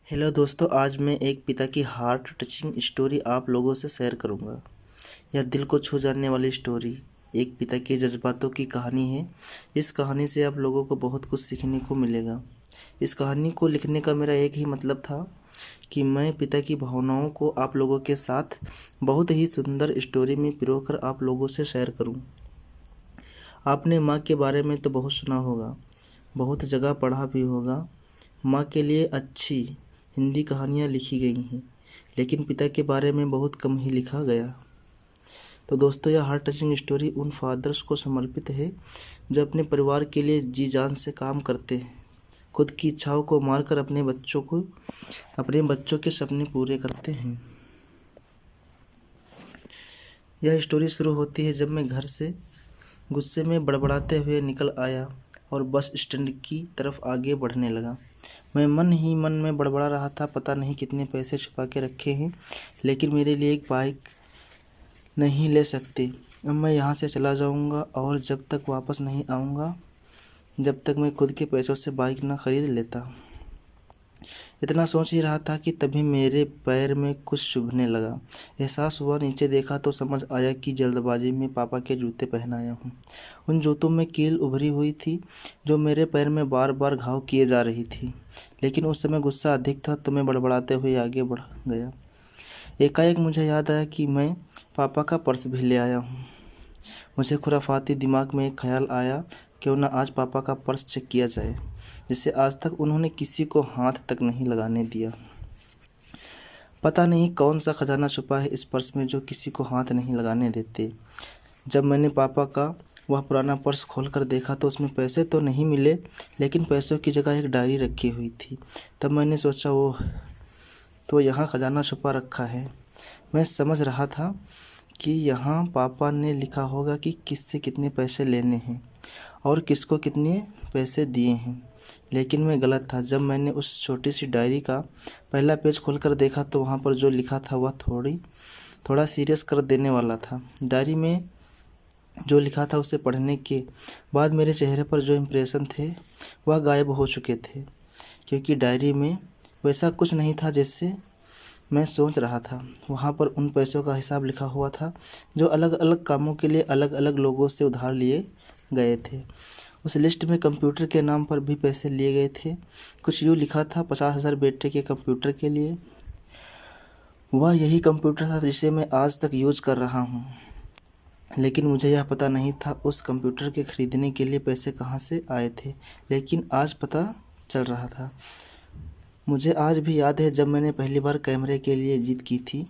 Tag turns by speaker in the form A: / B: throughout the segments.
A: Hello दोस्तों, आज मैं एक पिता की हार्ट टचिंग स्टोरी आप लोगों से शेयर करूंगा। यह दिल को छू जाने वाली स्टोरी एक पिता के जज्बातों की कहानी है। इस कहानी से आप लोगों को बहुत कुछ सीखने को मिलेगा। इस कहानी को लिखने का मेरा एक ही मतलब था कि मैं पिता की भावनाओं को आप लोगों के साथ बहुत ही सुंदर स्टोरी में पिरोकर आप लोगों से शेयर करूं। आपने माँ के बारे में तो बहुत सुना होगा, बहुत जगह पढ़ा भी होगा। माँ के लिए अच्छी हिंदी कहानियाँ लिखी गई हैं, लेकिन पिता के बारे में बहुत कम ही लिखा गया। तो दोस्तों, यह हार्ट टचिंग स्टोरी उन फादर्स को समर्पित है जो अपने परिवार के लिए जी जान से काम करते हैं, खुद की इच्छाओं को मारकर अपने बच्चों के सपने पूरे करते हैं। यह स्टोरी शुरू होती है जब मैं घर से गुस्से में बड़बड़ाते हुए निकल आया और बस स्टैंड की तरफ आगे बढ़ने लगा। मैं मन ही मन में बड़बड़ा रहा था, पता नहीं कितने पैसे छुपा के रखे हैं, लेकिन मेरे लिए एक बाइक नहीं ले सकते। अब मैं यहाँ से चला जाऊँगा और जब तक वापस नहीं आऊँगा, जब तक मैं खुद के पैसों से बाइक ना खरीद लेता। इतना सोच ही रहा था कि तभी मेरे पैर में कुछ चुभने लगा। एहसास हुआ, नीचे देखा तो समझ आया कि जल्दबाजी में पापा के जूते पहन आया हूँ। उन जूतों में कील उभरी हुई थी जो मेरे पैर में बार बार घाव किए जा रही थी, लेकिन उस समय गुस्सा अधिक था तो मैं बड़बड़ाते हुए आगे बढ़ गया। एकाएक मुझे याद आया कि मैं पापा का पर्स भी ले आया हूँ। मुझे खुराफाती दिमाग में एक ख्याल आया, क्यों न आज पापा का पर्स चेक किया जाए, जिसे आज तक उन्होंने किसी को हाथ तक नहीं लगाने दिया। पता नहीं कौन सा खजाना छुपा है इस पर्स में जो किसी को हाथ नहीं लगाने देते। जब मैंने पापा का वह पुराना पर्स खोलकर देखा तो उसमें पैसे तो नहीं मिले, लेकिन पैसों की जगह एक डायरी रखी हुई थी। तब मैंने सोचा, वो तो यहाँ खजाना छुपा रखा है। मैं समझ रहा था कि यहाँ पापा ने लिखा होगा कि किससे कितने पैसे लेने हैं और किसको कितने पैसे दिए हैं, लेकिन मैं गलत था। जब मैंने उस छोटी सी डायरी का पहला पेज खोलकर देखा तो वहाँ पर जो लिखा था वह थोड़ा सीरियस कर देने वाला था। डायरी में जो लिखा था उसे पढ़ने के बाद मेरे चेहरे पर जो इम्प्रेशन थे वह गायब हो चुके थे, क्योंकि डायरी में वैसा कुछ नहीं था जैसे मैं सोच रहा था। वहाँ पर उन पैसों का हिसाब लिखा हुआ था जो अलग अलग कामों के लिए अलग अलग लोगों से उधार लिए गए थे। उस लिस्ट में कंप्यूटर के नाम पर भी पैसे लिए गए थे। कुछ यूँ लिखा था, 50,000 बेटे के कंप्यूटर के लिए। वह यही कंप्यूटर था जिसे मैं आज तक यूज कर रहा हूँ, लेकिन मुझे यह पता नहीं था उस कंप्यूटर के खरीदने के लिए पैसे कहाँ से आए थे। लेकिन आज पता चल रहा था। मुझे आज भी याद है जब मैंने पहली बार कैमरे के लिए जिद की थी,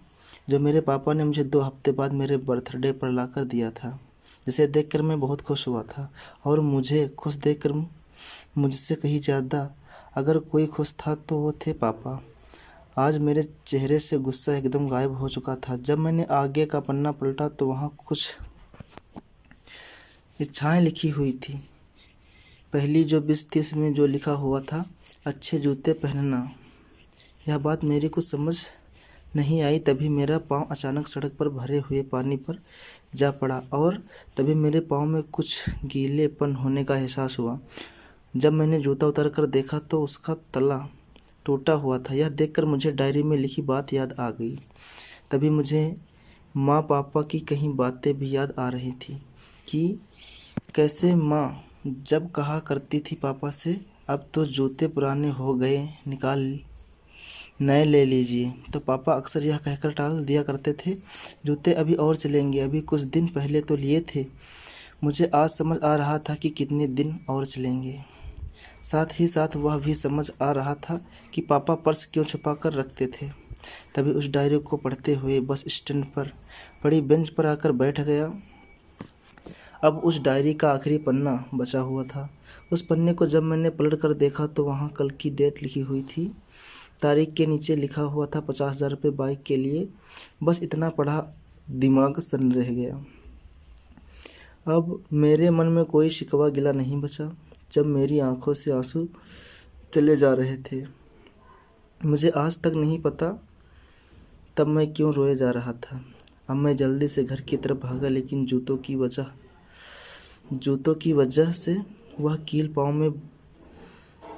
A: जो मेरे पापा ने मुझे 2 हफ्ते बाद मेरे बर्थडे पर लाकर दिया था, जिसे देखकर मैं बहुत खुश हुआ था। और मुझे खुश देखकर मुझसे कहीं ज़्यादा अगर कोई खुश था तो वो थे पापा। आज मेरे चेहरे से गुस्सा एकदम गायब हो चुका था। जब मैंने आगे का पन्ना पलटा तो वहाँ कुछ इच्छाएं लिखी हुई थी। पहली जो 20-30 में जो लिखा हुआ था, अच्छे जूते पहनना। यह बात मेरी कुछ समझ नहीं आई। तभी मेरा पाँव अचानक सड़क पर भरे हुए पानी पर जा पड़ा और तभी मेरे पाँव में कुछ गीलेपन होने का एहसास हुआ। जब मैंने जूता उतार कर देखा तो उसका तला टूटा हुआ था। यह देखकर मुझे डायरी में लिखी बात याद आ गई। तभी मुझे माँ पापा की कई बातें भी याद आ रही थी कि कैसे माँ जब कहा करती थी पापा से, अब तो जूते पुराने हो गए, निकाल नए ले लीजिए, तो पापा अक्सर यह कहकर टाल दिया करते थे, जूते अभी और चलेंगे, अभी कुछ दिन पहले तो लिए थे। मुझे आज समझ आ रहा था कि कितने दिन और चलेंगे। साथ ही साथ वह भी समझ आ रहा था कि पापा पर्स क्यों छुपा कर रखते थे। तभी उस डायरी को पढ़ते हुए बस स्टैंड पर बड़ी बेंच पर आकर बैठ गया। अब उस डायरी का आखिरी पन्ना बचा हुआ था। उस पन्ने को जब मैंने पलट कर देखा तो वहाँ कल की डेट लिखी हुई थी। तारीख के नीचे लिखा हुआ था 50,000 रुपये बाइक के लिए। बस इतना पढ़ा, दिमाग सन्न रह गया। अब मेरे मन में कोई शिकवा गिला नहीं बचा। जब मेरी आंखों से आंसू चले जा रहे थे, मुझे आज तक नहीं पता तब मैं क्यों रोए जा रहा था। अब मैं जल्दी से घर की तरफ भागा, लेकिन जूतों की वजह से वह कील पाँव में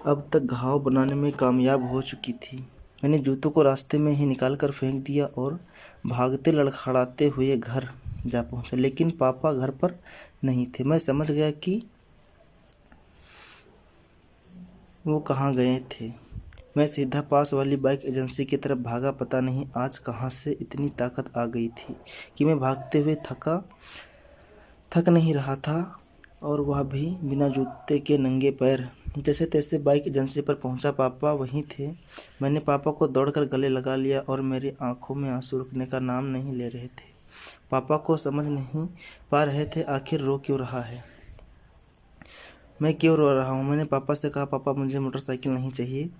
A: अब तक घाव बनाने में कामयाब हो चुकी थी। मैंने जूतों को रास्ते में ही निकाल कर फेंक दिया और भागते लड़खड़ाते हुए घर जा पहुंचा, लेकिन पापा घर पर नहीं थे। मैं समझ गया कि वो कहाँ गए थे। मैं सीधा पास वाली बाइक एजेंसी की तरफ भागा। पता नहीं आज कहाँ से इतनी ताकत आ गई थी कि मैं भागते हुए थक नहीं रहा था, और वह भी बिना जूते के नंगे पैर। जैसे तैसे बाइक एजेंसी पर पहुंचा। पापा वहीं थे। मैंने पापा को दौड़कर गले लगा लिया और मेरी आंखों में आंसू रुकने का नाम नहीं ले रहे थे। पापा को समझ नहीं पा रहे थे आखिर रो क्यों रहा है, मैं क्यों रो रहा हूँ। मैंने पापा से कहा, पापा मुझे मोटरसाइकिल नहीं चाहिए,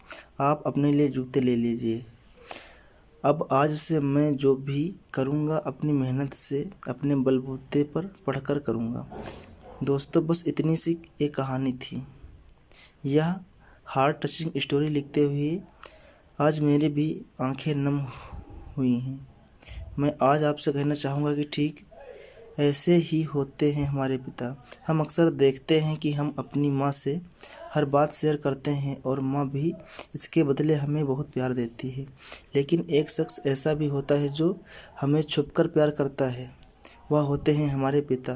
A: आप अपने लिए जूते ले लीजिए। अब आज से मैं जो भी करूँगा अपनी मेहनत से अपने बलबूते पर पढ़कर करूँगा। दोस्तों, बस इतनी सी एक कहानी थी। यह हार्ट टचिंग स्टोरी लिखते हुए आज मेरी भी आंखें नम हुई हैं। मैं आज आपसे कहना चाहूँगा कि ठीक ऐसे ही होते हैं हमारे पिता। हम अक्सर देखते हैं कि हम अपनी माँ से हर बात शेयर करते हैं और माँ भी इसके बदले हमें बहुत प्यार देती है। लेकिन एक शख्स ऐसा भी होता है जो हमें छुपकर प्यार करता है। वह होते हैं हमारे पिता।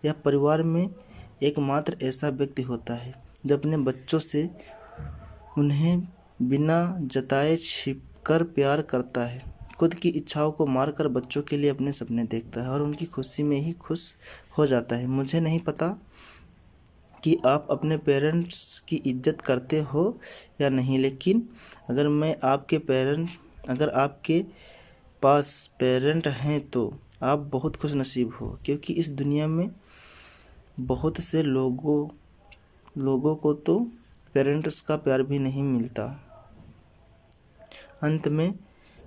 A: यह परिवार में एकमात्र ऐसा व्यक्ति होता है जो अपने बच्चों से उन्हें बिना जताए छिपकर प्यार करता है, खुद की इच्छाओं को मारकर बच्चों के लिए अपने सपने देखता है और उनकी खुशी में ही खुश हो जाता है। मुझे नहीं पता कि आप अपने पेरेंट्स की इज्जत करते हो या नहीं, लेकिन अगर आपके पास पेरेंट हैं तो आप बहुत खुश नसीब हो, क्योंकि इस दुनिया में बहुत से लोगों को तो पेरेंट्स का प्यार भी नहीं मिलता। अंत में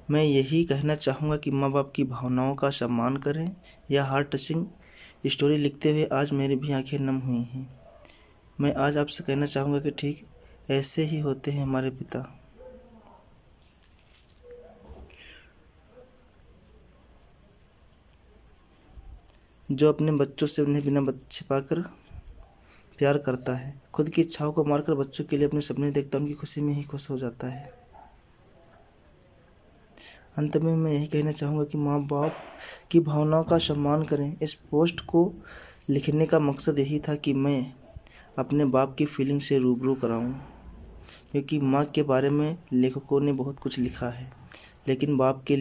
A: मैं यही कहना चाहूँगा कि माँ बाप की भावनाओं का सम्मान करें। यह हार्ट टचिंग स्टोरी लिखते हुए आज मेरी भी आंखें नम हुई हैं। मैं आज आपसे कहना चाहूँगा कि ठीक ऐसे ही होते हैं हमारे पिता। जो अपने बच्चों से उन्हें बिना छिपाकर प्यार करता है, खुद की इच्छाओं को मारकर बच्चों के लिए अपने सपने देखता है, उनकी खुशी में ही खुश हो जाता है। अंत में मैं यही कहना चाहूँगा कि माँ बाप की भावनाओं का सम्मान करें। इस पोस्ट को लिखने का मकसद यही था कि मैं अपने बाप की फीलिंग से रूबरू कराऊँ, क्योंकि माँ के बारे में लेखकों ने बहुत कुछ लिखा है, लेकिन बाप के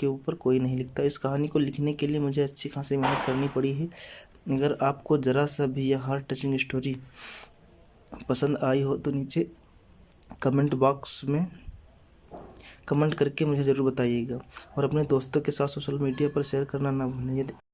A: ऊपर कोई नहीं लिखता। इस कहानी को लिखने के लिए मुझे अच्छी खासी मेहनत करनी पड़ी है। अगर आपको ज़रा सा भी यह हार्ट टचिंग स्टोरी पसंद आई हो तो नीचे कमेंट बॉक्स में कमेंट करके मुझे ज़रूर बताइएगा और अपने दोस्तों के साथ सोशल मीडिया पर शेयर करना ना भूलें।